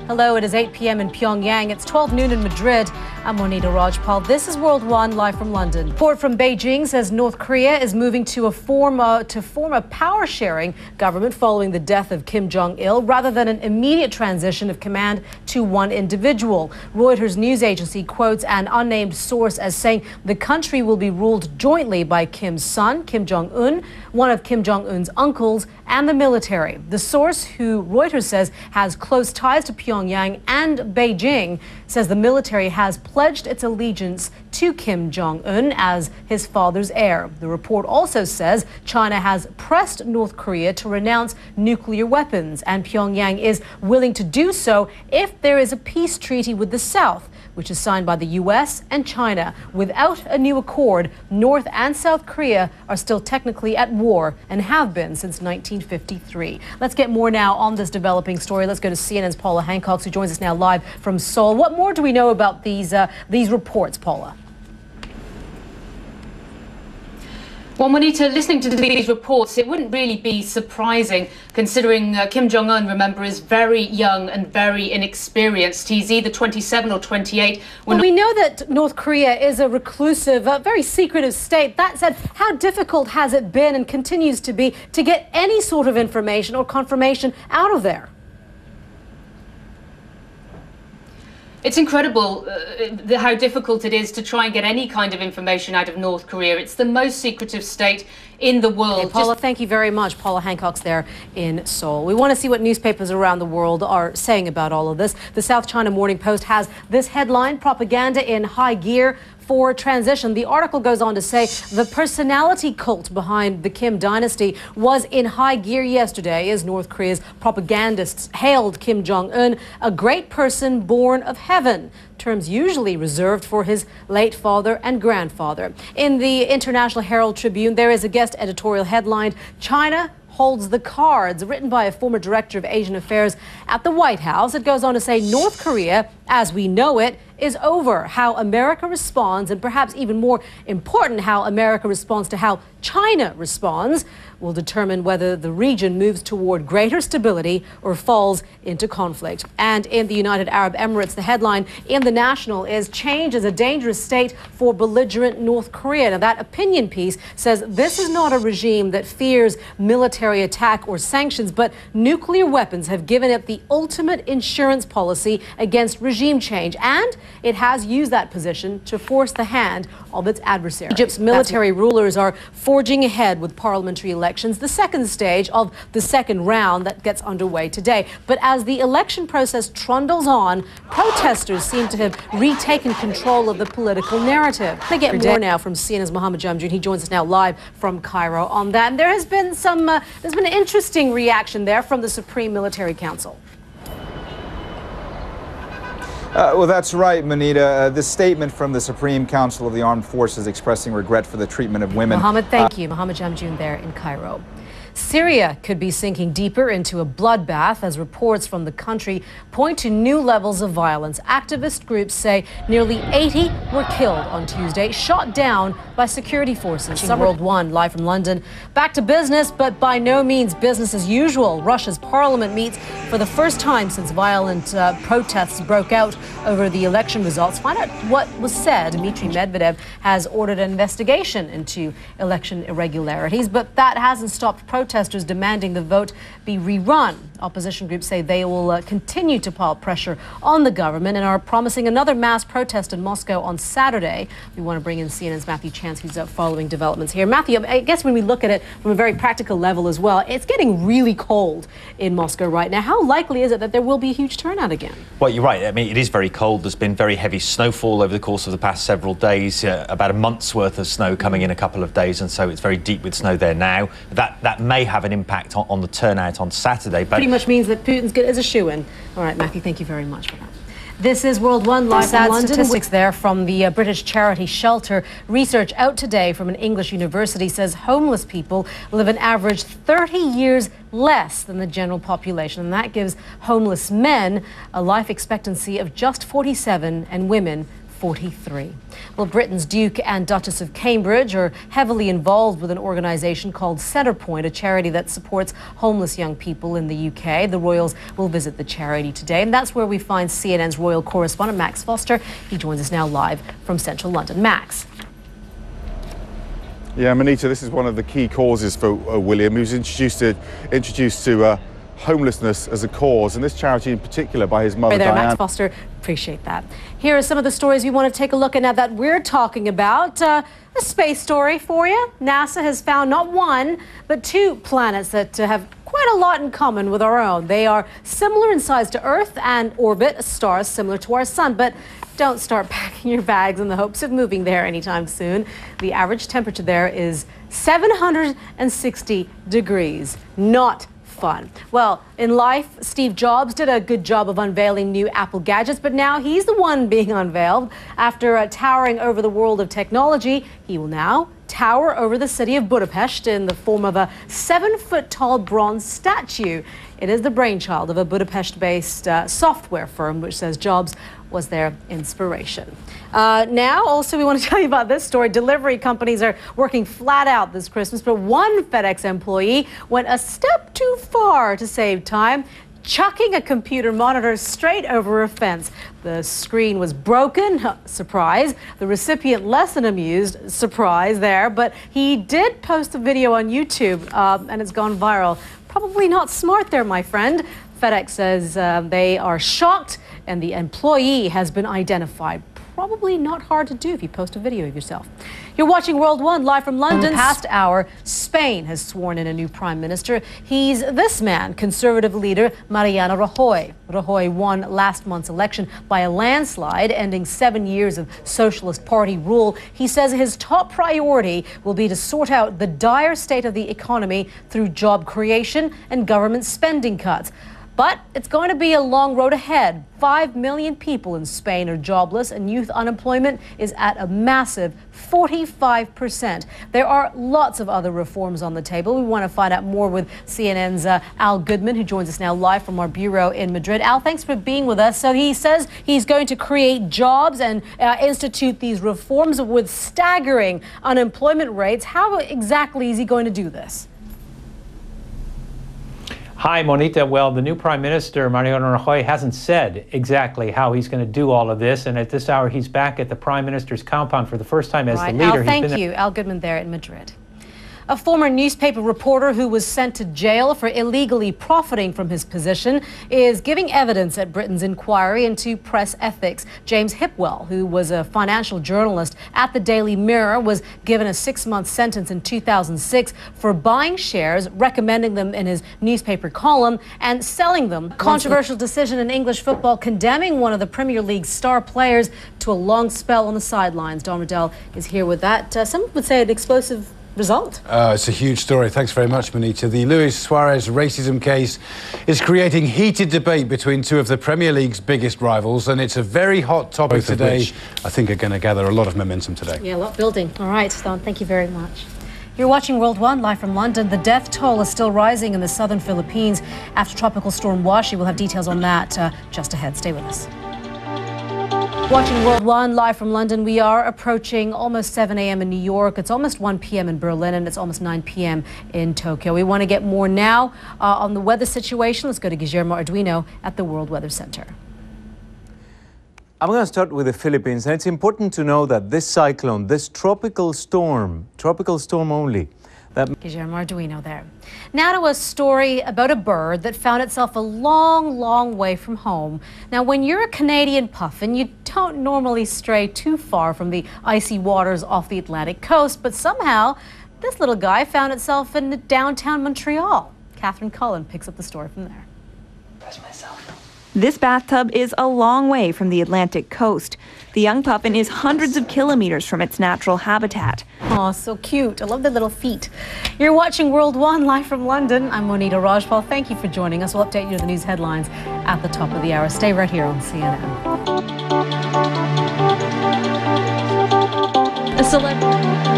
Hello, it is 8 p.m. in Pyongyang. It's 12 noon in Madrid. I'm Monita Rajpal. This is World One, live from London. Report from Beijing says North Korea is moving to form a power-sharing government following the death of Kim Jong-il, rather than an immediate transition of command to one individual. Reuters news agency quotes an unnamed source as saying the country will be ruled jointly by Kim's son, Kim Jong-un, one of Kim Jong-un's uncles, and the military. The source, who Reuters says has close ties to Pyongyang and Beijing, says the military has pledged its allegiance to Kim Jong-un as his father's heir. The report also says China has pressed North Korea to renounce nuclear weapons, and Pyongyang is willing to do so if there is a peace treaty with the South, which is signed by the U.S. and China. Without a new accord, North and South Korea are still technically at war and have been since 1953. Let's get more now on this developing story. Let's go to CNN's Paula Hancock, who joins us now live from Seoul. What more do we know about these reports, Paula? Well, Monita, listening to these reports, it wouldn't really be surprising, considering Kim Jong-un, remember, is very young and very inexperienced. He's either 27 or 28. Well, we know that North Korea is a reclusive, very secretive state. That said, how difficult has it been and continues to be to get any sort of information or confirmation out of there? It's incredible how difficult it is to try and get any kind of information out of North Korea. It's the most secretive state in the world. Okay, Paula, thank you very much. Paula Hancock's there in Seoul. We want to see what newspapers around the world are saying about all of this. The South China Morning Post has this headline: propaganda in high gear for transition. The article goes on to say the personality cult behind the Kim dynasty was in high gear yesterday as North Korea's propagandists hailed Kim Jong-un a great person born of heaven, terms usually reserved for his late father and grandfather. In the International Herald Tribune, there is a guest editorial headlined "China holds the cards," written by a former director of Asian affairs at the White House. It goes on to say North Korea, as we know it, is over. How America responds, and perhaps even more important, how America responds to how China responds, will determine whether the region moves toward greater stability or falls into conflict. And in the United Arab Emirates, the headline in The National is "Change is a dangerous state for belligerent North Korea." Now, that opinion piece says this is not a regime that fears military attack or sanctions, but nuclear weapons have given it the ultimate insurance policy against regime change, and it has used that position to force the hand of its adversary. Egypt's military rulers are forging ahead with parliamentary elections, the second stage of the second round that gets underway today. But as the election process trundles on, protesters seem to have retaken control of the political narrative. They get more now from CNN's Mohammed Jamjoon. He joins us now live from Cairo on that. And there has been there's been an interesting reaction there from the Supreme Military Council. Well, that's right, Monita. This statement from the Supreme Council of the Armed Forces expressing regret for the treatment of women. Mohammed, thank you. Mohammed Jamjoon there in Cairo. Syria could be sinking deeper into a bloodbath as reports from the country point to new levels of violence. Activist groups say nearly 80 were killed on Tuesday, shot down by security forces. World One, live from London. Back to business, but by no means business as usual. Russia's parliament meets for the first time since violent protests broke out over the election results. Find out what was said. Dmitry Medvedev has ordered an investigation into election irregularities, but that hasn't stopped protesters demanding the vote be rerun. Opposition groups say they will continue to pile pressure on the government and are promising another mass protest in Moscow on Saturday. We want to bring in CNN's Matthew Chance, who's following developments here. Matthew, I guess when we look at it from a very practical level as well, it's getting really cold in Moscow right now. How likely is it that there will be a huge turnout again? Well, you're right. I mean, it is very cold. There's been very heavy snowfall over the course of the past several days, about a month's worth of snow coming in a couple of days, and so it's very deep with snow there now. That may have an impact on the turnout on Saturday. But pretty much means that Putin's good as a shoo-in. All right, Matthew, thank you very much for that. This is World One, live from London. Statistics there from the British charity Shelter. Research out today from an English university says homeless people live an average 30 years less than the general population, and that gives homeless men a life expectancy of just 47 and women 43. Well, Britain's Duke and Duchess of Cambridge are heavily involved with an organisation called Centrepoint, a charity that supports homeless young people in the UK. The royals will visit the charity today, and that's where we find CNN's royal correspondent Max Foster. He joins us now live from central London. Max. Yeah, Monita, this is one of the key causes for William. He was introduced to homelessness as a cause, and this charity in particular by his mother, Right there, Diane. Max Foster. Appreciate that. Here are some of the stories we want to take a look at now that we're talking about. A space story for you. NASA has found not one, but two planets that have quite a lot in common with our own. They are similar in size to Earth and orbit stars similar to our sun, but don't start packing your bags in the hopes of moving there anytime soon. The average temperature there is 760 degrees. Not fun. Well, in life, Steve Jobs did a good job of unveiling new Apple gadgets, but now he's the one being unveiled. After towering over the world of technology, he will now tower over the city of Budapest in the form of a 7-foot-tall bronze statue. It is the brainchild of a Budapest-based software firm, which says Jobs was their inspiration. Now, also, we want to tell you about this story. Delivery companies are working flat out this Christmas, but one FedEx employee went a step too far to save time, chucking a computer monitor straight over a fence. The screen was broken, surprise. The recipient less than amused, surprise there, but he did post a video on YouTube and it's gone viral. Probably not smart there, my friend. FedEx says they are shocked and the employee has been identified. Probably not hard to do if you post a video of yourself. You're watching World One live from London. Past hour, Spain has sworn in a new prime minister. He's this man, conservative leader Mariano Rajoy. Rajoy won last month's election by a landslide, ending 7 years of Socialist Party rule. He says his top priority will be to sort out the dire state of the economy through job creation and government spending cuts. But it's going to be a long road ahead. 5 million people in Spain are jobless and youth unemployment is at a massive 45%. There are lots of other reforms on the table. We want to find out more with CNN's Al Goodman, who joins us now live from our bureau in Madrid. Al, thanks for being with us. So he says he's going to create jobs and institute these reforms with staggering unemployment rates. How exactly is he going to do this? Hi, Monita. Well, the new Prime Minister, Mariano Rajoy, hasn't said exactly how he's going to do all of this. And at this hour, he's back at the Prime Minister's compound for the first time as the leader. Al, thank you. Al Goodman there in Madrid. A former newspaper reporter who was sent to jail for illegally profiting from his position is giving evidence at Britain's inquiry into press ethics. James Hipwell, who was a financial journalist at the Daily Mirror, was given a 6-month sentence in 2006 for buying shares, recommending them in his newspaper column, and selling them. Controversial decision in English football condemning one of the Premier League's star players to a long spell on the sidelines. Don Riddell is here with that. Some would say an explosive result. It's a huge story. Thanks very much, Monita. The Luis Suarez racism case is creating heated debate between two of the Premier League's biggest rivals, and it's a very hot topic today. I think are going to gather a lot of momentum today. Yeah, a lot building. All right, Don, thank you very much. You're watching World One live from London. The death toll is still rising in the southern Philippines after Tropical Storm Washi. We'll have details on that just ahead. Stay with us. Watching World One live from London, we are approaching almost 7 a.m. in New York. It's almost 1 p.m. in Berlin, and it's almost 9 p.m. in Tokyo. We want to get more now on the weather situation. Let's go to Guillermo Arduino at the World Weather Center. I'm going to start with the Philippines, and it's important to know that this cyclone, this tropical storm only, Guillermo Arduino there. Now to a story about a bird that found itself a long, long way from home. Now, when you're a Canadian puffin, you don't normally stray too far from the icy waters off the Atlantic coast, but somehow this little guy found itself in downtown Montreal. Catherine Cullen picks up the story from there. This bathtub is a long way from the Atlantic coast. The young puffin is hundreds of kilometers from its natural habitat. Oh, so cute. I love the little feet. You're watching World One live from London. I'm Monita Rajpal. Thank you for joining us. We'll update you with the news headlines at the top of the hour. Stay right here on CNN. A celebrity